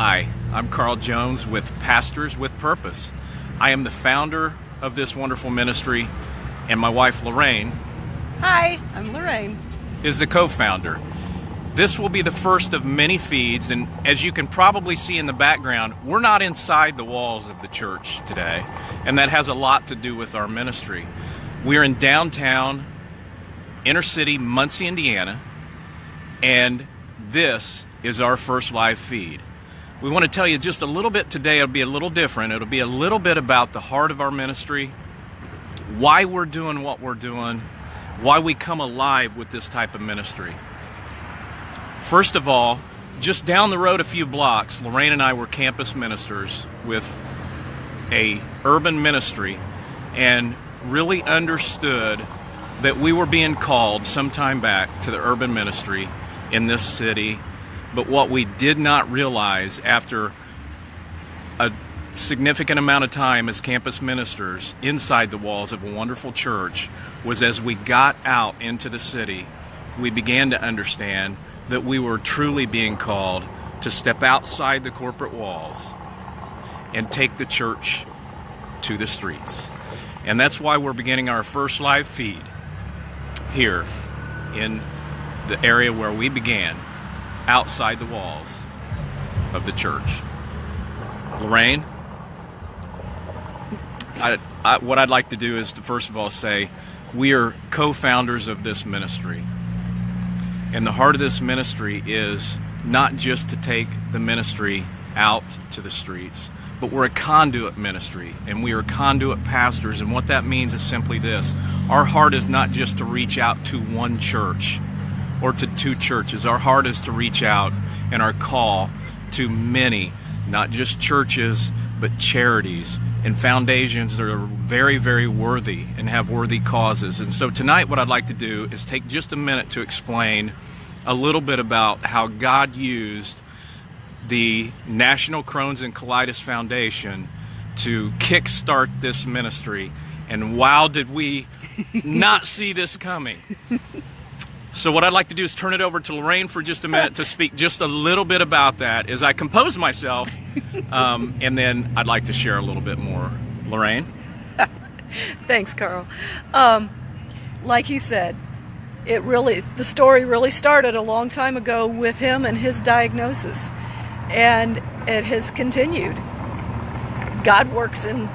Hi, I'm Carl Jones with Pastors with Purpose. I am the founder of this wonderful ministry, and my wife Lorraine Hi, I'm Lorraine. is the co-founder. This will be the first of many feeds, and as you can probably see in the background, we're not inside the walls of the church today, and that has a lot to do with our ministry. We're in downtown, inner city, Muncie, Indiana, and this is our first live feed. We want to tell you just a little bit today. It'll be a little different. It'll be a little bit about the heart of our ministry, why we're doing what we're doing, why we come alive with this type of ministry. First of all, just down the road a few blocks, Lorraine and I were campus ministers with a urban ministry and really understood that we were being called some time back to the urban ministry in this city. But what we did not realize after a significant amount of time as campus ministers inside the walls of a wonderful church was as we got out into the city, we began to understand that we were truly being called to step outside the corporate walls and take the church to the streets. And that's why we're beginning our first live feed here in the area where we began, outside the walls of the church. Lorraine, what I'd like to do is to first of all say we are co-founders of this ministry. And the heart of this ministry is not just to take the ministry out to the streets, but we're a conduit ministry, and we are conduit pastors. And what that means is simply this: our heart is not just to reach out to one church or to two churches. Our heart is to reach out, and our call to many, not just churches, but charities and foundations that are very, very worthy and have worthy causes. And so tonight what I'd like to do is take just a minute to explain a little bit about how God used the National Crohn's and Colitis Foundation to kickstart this ministry. And wow, did we not see this coming. So what I'd like to do is turn it over to Lorraine for just a minute to speak just a little bit about that as I compose myself, and then I'd like to share a little bit more. Lorraine? Thanks, Carl. Like he said, the story really started a long time ago with him and his diagnosis, and it has continued. God works in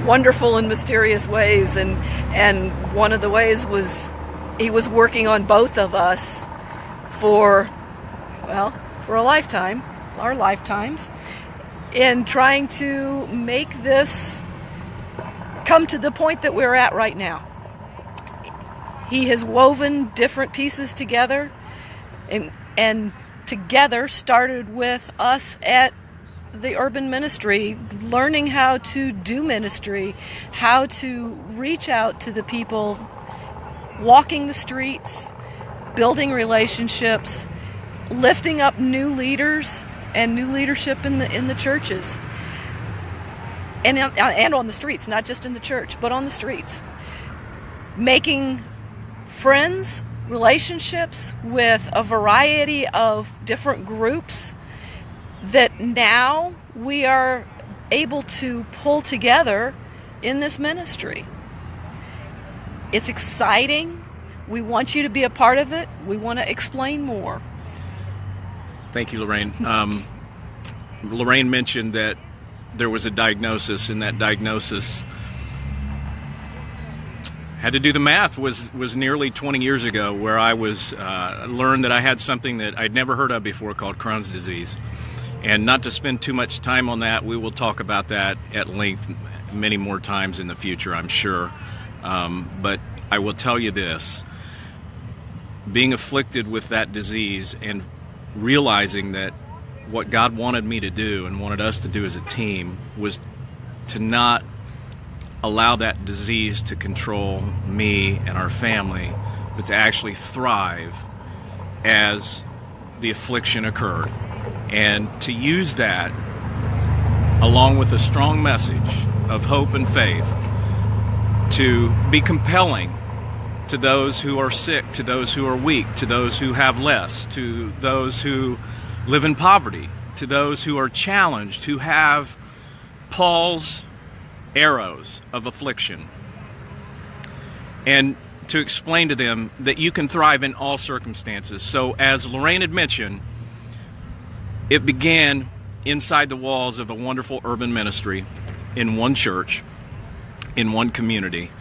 wonderful and mysterious ways, and one of the ways was he was working on both of us for a lifetime, our lifetimes, in trying to make this come to the point that we're at right now. He has woven different pieces together, and together started with us at the urban ministry, learning how to do ministry, how to reach out to the people, walking the streets, building relationships, lifting up new leaders and new leadership in the churches, and on the streets, not just in the church, but on the streets, making friends, relationships with a variety of different groups that now we are able to pull together in this ministry. It's exciting. We want you to be a part of it. We want to explain more. Thank you, Lorraine. Lorraine mentioned that there was a diagnosis, and that diagnosis, had to do the math, was nearly 20 years ago, where I was learned that I had something that I'd never heard of before called Crohn's disease. And not to spend too much time on that, we will talk about that at length many more times in the future, I'm sure. But I will tell you this: being afflicted with that disease and realizing that what God wanted me to do and wanted us to do as a team was to not allow that disease to control me and our family, but to actually thrive as the affliction occurred, and to use that along with a strong message of hope and faith to be compelling to those who are sick, to those who are weak, to those who have less, to those who live in poverty, to those who are challenged, who have Paul's arrows of affliction, and to explain to them that you can thrive in all circumstances. So as Lorraine had mentioned, it began inside the walls of a wonderful urban ministry in one church, in one community.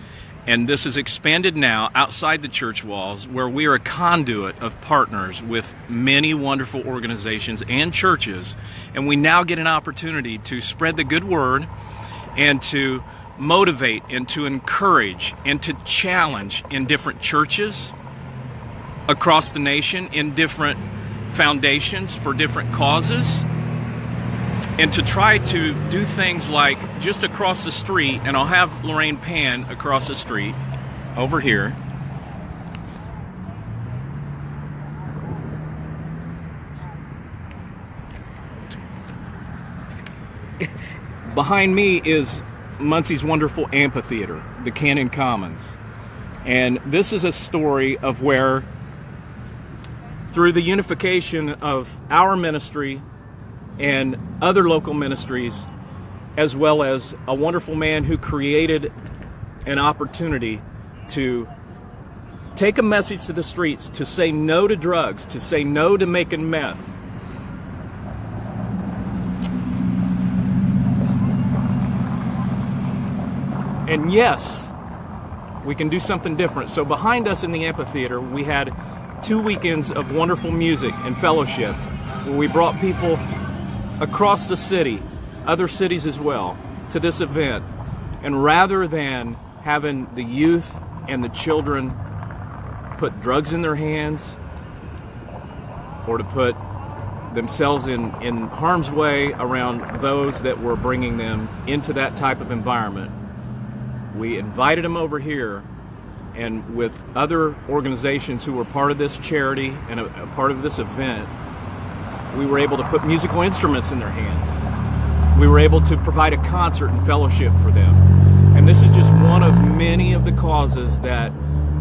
And this is expanded now outside the church walls, where we are a conduit of partners with many wonderful organizations and churches. And we now get an opportunity to spread the good word and to motivate and to encourage and to challenge in different churches across the nation, in different foundations for different causes, and to try to do things like just across the street, and I'll have Lorraine pan across the street over here. Behind me is Muncie's wonderful amphitheater, the Cannon Commons. And this is a story of where, through the unification of our ministry and other local ministries, as well as a wonderful man who created an opportunity to take a message to the streets, to say no to drugs, to say no to making meth. And yes, we can do something different. So behind us in the amphitheater, we had 2 weekends of wonderful music and fellowship, where we brought people across the city, other cities as well, to this event. And rather than having the youth and the children put drugs in their hands or to put themselves in harm's way around those that were bringing them into that type of environment, we invited them over here, and with other organizations who were part of this charity and a part of this event, we were able to put musical instruments in their hands. We were able to provide a concert and fellowship for them. And this is just one of many of the causes that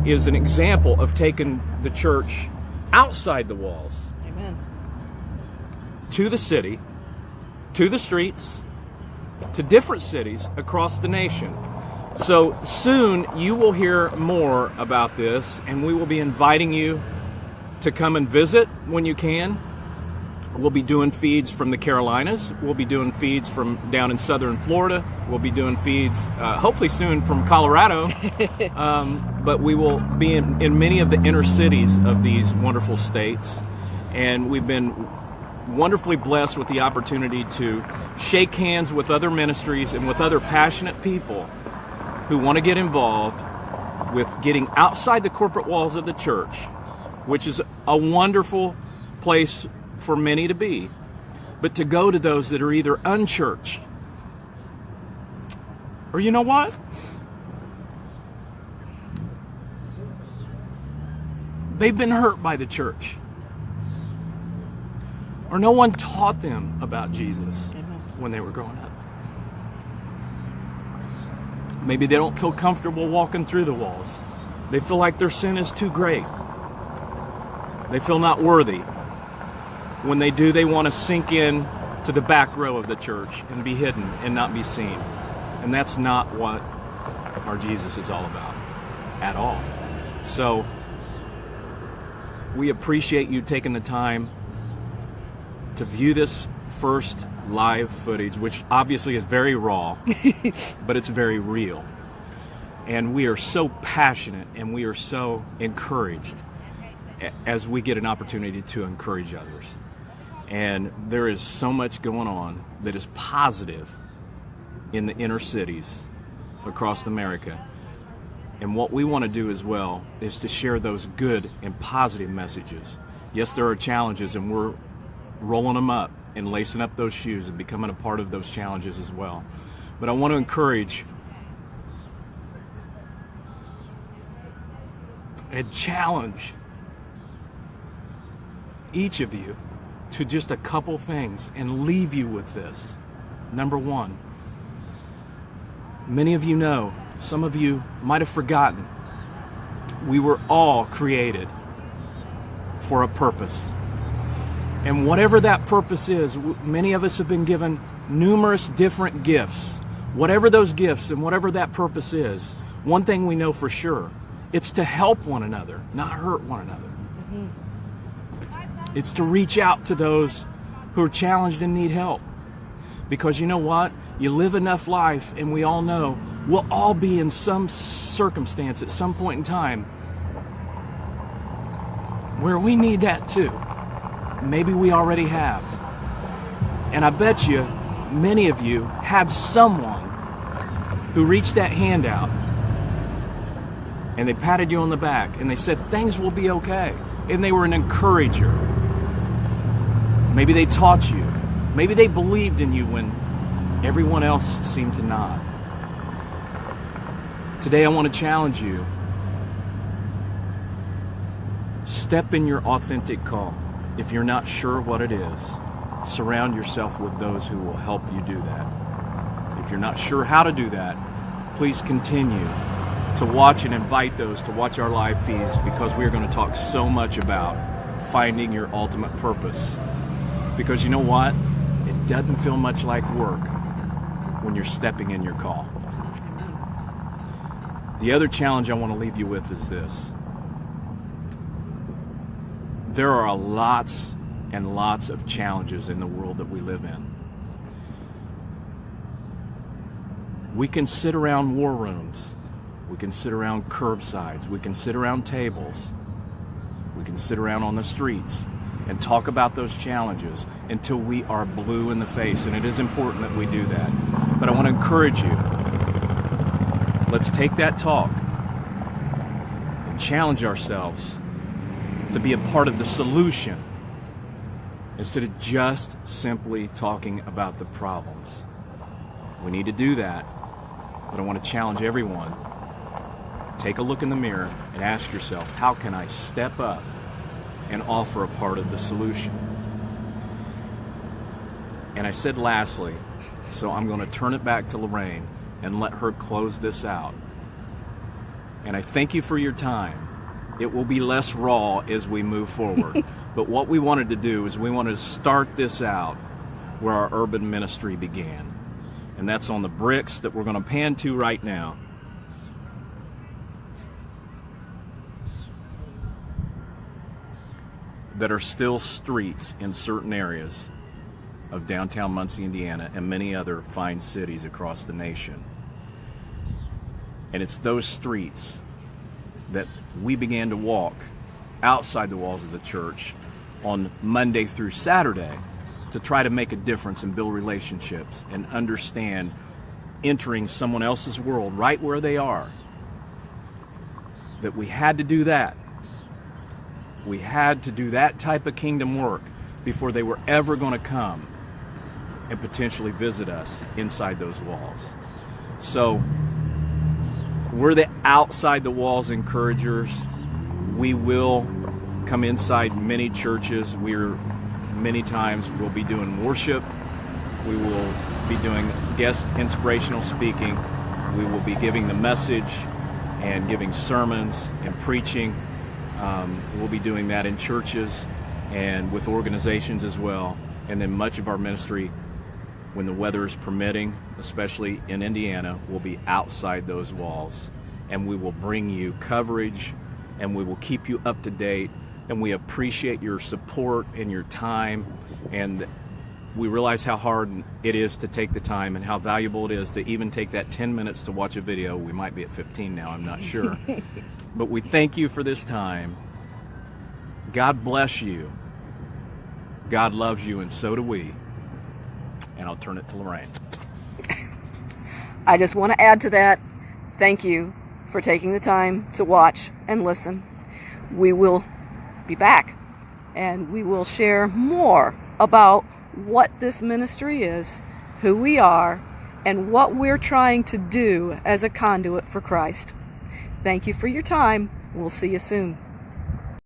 is an example of taking the church outside the walls. Amen. To the city, to the streets, to different cities across the nation. So soon you will hear more about this, and we will be inviting you to come and visit when you can. We'll be doing feeds from the Carolinas. We'll be doing feeds from down in southern Florida. We'll be doing feeds hopefully soon from Colorado. But we will be in many of the inner cities of these wonderful states. And we've been wonderfully blessed with the opportunity to shake hands with other ministries and with other passionate people who want to get involved with getting outside the corporate walls of the church, which is a wonderful place for many to be, but to go to those that are either unchurched, or you know what? They've been hurt by the church, or no one taught them about Jesus when they were growing up. Maybe they don't feel comfortable walking through the walls. They feel like their sin is too great. They feel not worthy. When they do, they want to sink in to the back row of the church and be hidden and not be seen. And that's not what our Jesus is all about at all. So we appreciate you taking the time to view this first live footage, which obviously is very raw, but it's very real. And we are so passionate and we are so encouraged as we get an opportunity to encourage others. And there is so much going on that is positive in the inner cities across America. And what we want to do as well is to share those good and positive messages. Yes, there are challenges, and we're rolling them up and lacing up those shoes and becoming a part of those challenges as well. But I want to encourage and challenge each of you to just a couple things and leave you with this. Number one, many of you know, some of you might have forgotten, we were all created for a purpose. And whatever that purpose is, many of us have been given numerous different gifts. Whatever those gifts and whatever that purpose is, one thing we know for sure, it's to help one another, not hurt one another. Mm-hmm. It's to reach out to those who are challenged and need help. Because you know what? You live enough life, and we all know we'll all be in some circumstance at some point in time where we need that too. Maybe we already have. And I bet you, many of you had someone who reached that hand out and they patted you on the back and they said, things will be okay. And they were an encourager. Maybe they taught you. Maybe they believed in you when everyone else seemed to not. Today I want to challenge you. Step in your authentic call. If you're not sure what it is, surround yourself with those who will help you do that. If you're not sure how to do that, please continue to watch and invite those to watch our live feeds, because we are going to talk so much about finding your ultimate purpose. Because you know what? It doesn't feel much like work when you're stepping in your call. The other challenge I want to leave you with is this. There are lots and lots of challenges in the world that we live in. We can sit around war rooms. We can sit around curbsides. We can sit around tables. We can sit around on the streets and talk about those challenges until we are blue in the face. And it is important that we do that. But I want to encourage you. Let's take that talk and challenge ourselves to be a part of the solution instead of just simply talking about the problems. We need to do that, but I want to challenge everyone. Take a look in the mirror and ask yourself, how can I step up and offer a part of the solution? And I said lastly, so I'm going to turn it back to Lorraine and let her close this out. And I thank you for your time. It will be less raw as we move forward. But what we wanted to do is we wanted to start this out where our urban ministry began. And that's on the bricks that we're going to pan to right now. That are still streets in certain areas of downtown Muncie, Indiana, and many other fine cities across the nation. And it's those streets that we began to walk outside the walls of the church on Monday through Saturday to try to make a difference and build relationships and understand entering someone else's world right where they are. That we had to do that. We had to do that type of kingdom work before they were ever going to come and potentially visit us inside those walls. So we're the outside the walls encouragers. We will come inside many churches. Many times we'll be doing worship. We will be doing guest inspirational speaking. We will be giving the message and giving sermons and preaching. We'll be doing that in churches and with organizations as well. And then much of our ministry, when the weather is permitting, especially in Indiana, will be outside those walls. And we will bring you coverage and we will keep you up to date. And we appreciate your support and your time. And we realize how hard it is to take the time and how valuable it is to even take that 10 minutes to watch a video. We might be at 15 now, I'm not sure. But we thank you for this time. God bless you. God loves you, and so do we. And I'll turn it to Lorraine. I just want to add to that, thank you for taking the time to watch and listen. We will be back, and we will share more about what this ministry is, who we are, and what we're trying to do as a conduit for Christ. Thank you for your time. We'll see you soon.